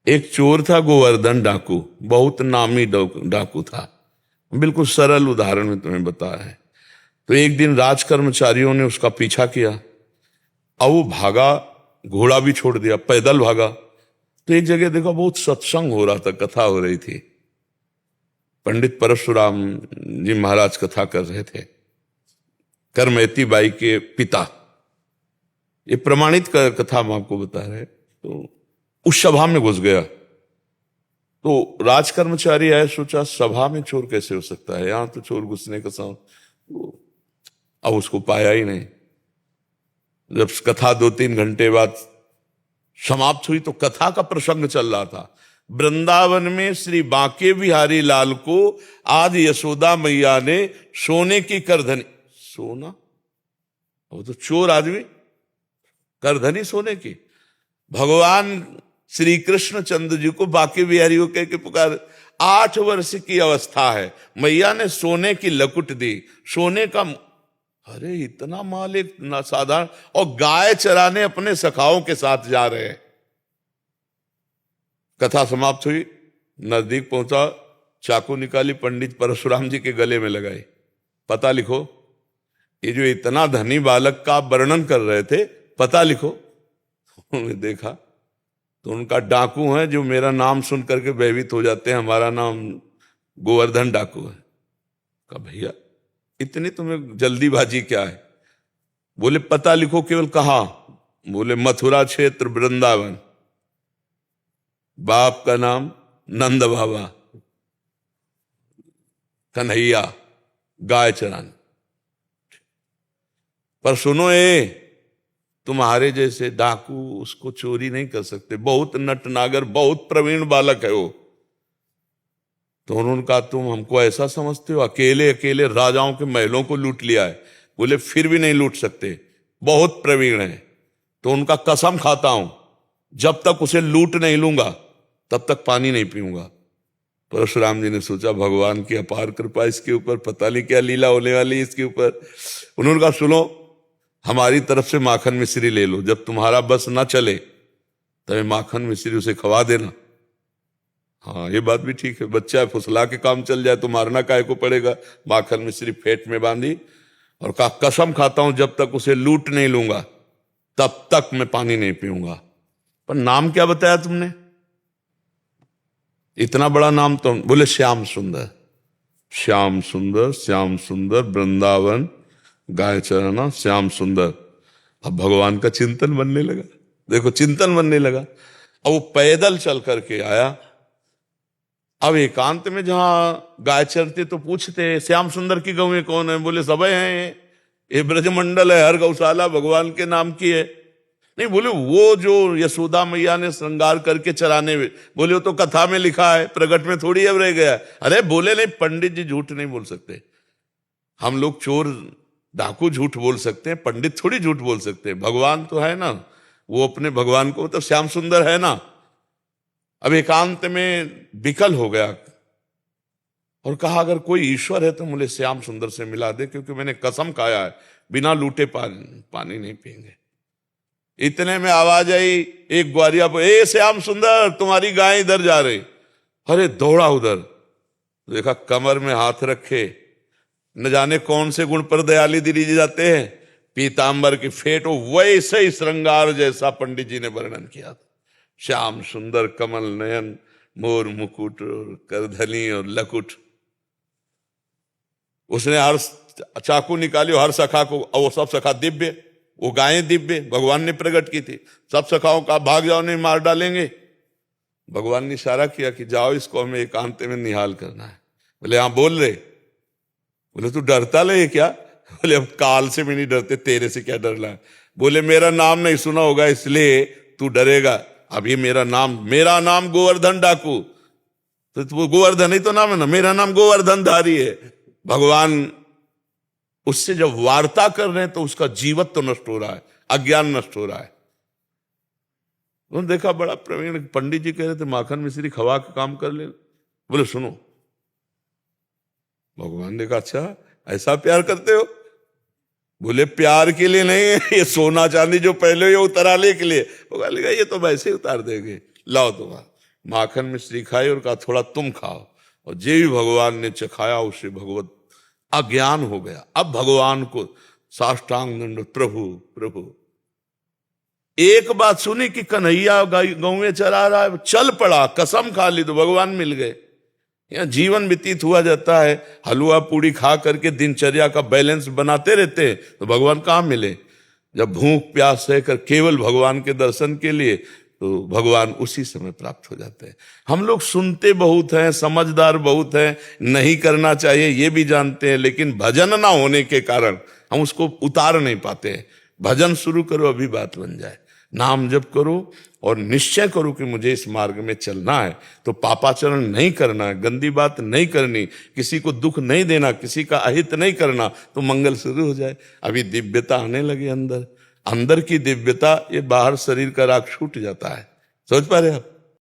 एक चोर था गोवर्धन डाकू, बहुत नामी डाकू था। बिल्कुल सरल उदाहरण में तुम्हें बताया है। तो एक दिन राज कर्मचारियों ने उसका पीछा किया, अब वो भागा, घोड़ा भी छोड़ दिया, पैदल भागा। तो एक जगह देखा बहुत सत्संग हो रहा था, कथा हो रही थी। पंडित परशुराम जी महाराज कथा कर रहे थे, करमयती बाई के पिता। ये प्रमाणित कथा हम आपको बता रहे। तो उस सभा में घुस गया। तो राज कर्मचारी आए, सोचा सभा में चोर कैसे हो सकता है, यहां तो चोर घुसने का अब उसको पाया ही नहीं। जब कथा 2-3 घंटे बाद समाप्त हुई तो कथा का प्रसंग चल रहा था। वृंदावन में श्री बांके बिहारी लाल को आज यशोदा मैया ने सोने की करधनी, सोना, वो तो चोर आदमी, करधनी सोने की। भगवान श्री कृष्ण चंद्र जी को बांके बिहारी को कह के पुकार, 8 वर्ष की अवस्था है, मैया ने सोने की लकुट दी, सोने का। अरे इतना माल एक साधारण, और गाय चराने अपने सखाओं के साथ जा रहे हैं। कथा समाप्त हुई, नजदीक पहुंचा, चाकू निकाली, पंडित परशुराम जी के गले में लगाई, पता लिखो। ये जो इतना धनी बालक का वर्णन कर रहे थे, पता लिखो। उन्होंने देखा तो उनका डाकू है जो मेरा नाम सुन करके भयभीत हो जाते हैं, हमारा नाम गोवर्धन डाकू है। कहा भैया इतनी तुम्हें जल्दीबाजी क्या है? बोले पता लिखो। केवल कहा? बोले मथुरा क्षेत्र वृंदावन, बाप का नाम नंद बाबा, कन्हैया, गाय चराने। पर सुनो, तुम्हारे जैसे डाकू उसको चोरी नहीं कर सकते, बहुत नटनागर, बहुत प्रवीण बालक है वो। तो उन्होंने कहा तुम हमको ऐसा समझते हो, अकेले अकेले राजाओं के महलों को लूट लिया है। बोले फिर भी नहीं लूट सकते, बहुत प्रवीण है। तो उनका कसम खाता हूं, जब तक उसे लूट नहीं लूंगा तब तक पानी नहीं पीऊंगा। परशुराम जी ने सोचा भगवान की अपार कृपा इसके ऊपर, पता नहीं क्या लीला होने वाली इसके ऊपर। उन्होंने कहा सुनो, हमारी तरफ से माखन मिश्री ले लो, जब तुम्हारा बस ना चले तब माखन मिश्री उसे खवा देना। हाँ ये बात भी ठीक है, बच्चा है, फुसला के काम चल जाए तो मारना काहे को पड़ेगा। माखन मिश्री फेट में बांधी और कहा कसम खाता हूं जब तक उसे लूट नहीं लूंगा तब तक मैं पानी नहीं पीऊंगा। पर नाम क्या बताया तुमने? इतना बड़ा नाम तो। बोले श्याम सुंदर। श्याम सुंदर, श्याम सुंदर, वृंदावन, गाय चराना, श्याम सुंदर। अब भगवान का चिंतन बनने लगा। देखो चिंतन बनने लगा। अब वो पैदल चल करके आया। अब एकांत में जहां गाय चरते तो पूछते श्याम सुंदर की गौएं कौन है? बोले सबे हैं, ये ब्रजमंडल है, हर गौशाला भगवान के नाम की है। नहीं, बोले वो जो यशोदा मैया ने श्रृंगार करके चराने में। बोले वो तो कथा में लिखा है, प्रगट में थोड़ी अब रह गया। अरे बोले नहीं, पंडित जी झूठ नहीं बोल सकते। हम लोग चोर डाकू झूठ बोल सकते हैं, पंडित थोड़ी झूठ बोल सकते हैं। भगवान तो है ना, वो अपने भगवान को तो श्याम सुंदर है ना। अब एकांत में विकल हो गया और कहा अगर कोई ईश्वर है तो मुझे श्याम सुंदर से मिला दे, क्योंकि मैंने कसम खाया है बिना लूटे पानी नहीं पीएंगे। इतने में आवाज आई एक ग्वारिया पर, ए श्याम सुंदर तुम्हारी गाय इधर जा रही। अरे दौड़ा उधर, देखा कमर में हाथ रखे, न जाने कौन से गुण पर दयाली दिली जाते हैं, पीतांबर की फेट, वैसे ही श्रृंगार जैसा पंडित जी ने वर्णन किया था। श्याम सुंदर, कमल नयन, मोर मुकुट और करधनी और लकुट। उसने हर चाकू निकाली, हर सखा को, और वो सब सखा दिव्य, वो गायें दिव्य भगवान ने प्रकट की थी। सब सखाओं का भाग जाओ नहीं मार डालेंगे। भगवान ने इशारा किया कि जाओ इसको हमें एकांत में निहाल करना है। बोले हाँ बोल रहे। बोले तू डरता ले क्या? बोले अब काल से भी नहीं डरते, तेरे से क्या डरना है। बोले मेरा नाम नहीं सुना होगा इसलिए तू डरेगा। अब ये मेरा नाम गोवर्धन डाकू, तो गोवर्धन ही तो नाम है ना, मेरा नाम गोवर्धन धारी है। भगवान उससे जब वार्ता कर रहे हैं तो उसका जीवत्व तो नष्ट हो रहा है, अज्ञान नष्ट हो रहा है। उन्होंने देखा बड़ा प्रवीण पंडित जी कह रहे थे माखन मिश्री खवा के काम कर ले। बोले सुनो, भगवान ने कहा अच्छा ऐसा प्यार करते हो? बोले प्यार के लिए नहीं, ये सोना चांदी जो पहले ये उतराले के लिए। वो कहा ये तो वैसे ही उतार देंगे, लाओ तुम्हारा। माखन मिश्री खाई और कहा थोड़ा तुम खाओ, और जे भी भगवान ने चखाया उसे भगवत अज्ञान हो गया। अब भगवान को साष्टांग दंड, प्रभु प्रभु। एक बात सुनी कि कन्हैया गाँव में चला रहा है, चल पड़ा, कसम खा ली तो भगवान मिल गए। यहाँ जीवन व्यतीत हुआ जाता है, हलवा पूड़ी खा करके दिनचर्या का बैलेंस बनाते रहते हैं, तो भगवान कहाँ मिले? जब भूख प्यास सहकर केवल भगवान के दर्शन के लिए, तो भगवान उसी समय प्राप्त हो जाते हैं। हम लोग सुनते बहुत हैं, समझदार बहुत हैं, नहीं करना चाहिए ये भी जानते हैं, लेकिन भजन ना होने के कारण हम उसको उतार नहीं पाते हैं। भजन शुरू करो, अभी बात बन जाए। नाम जप करो और निश्चय करो कि मुझे इस मार्ग में चलना है, तो पापाचरण नहीं करना है, गंदी बात नहीं करनी, किसी को दुख नहीं देना, किसी का अहित नहीं करना, तो मंगल शुरू हो जाए। अभी दिव्यता आने लगे अंदर, अंदर की दिव्यता, ये बाहर शरीर का राग छूट जाता है। समझ पा रहे आप?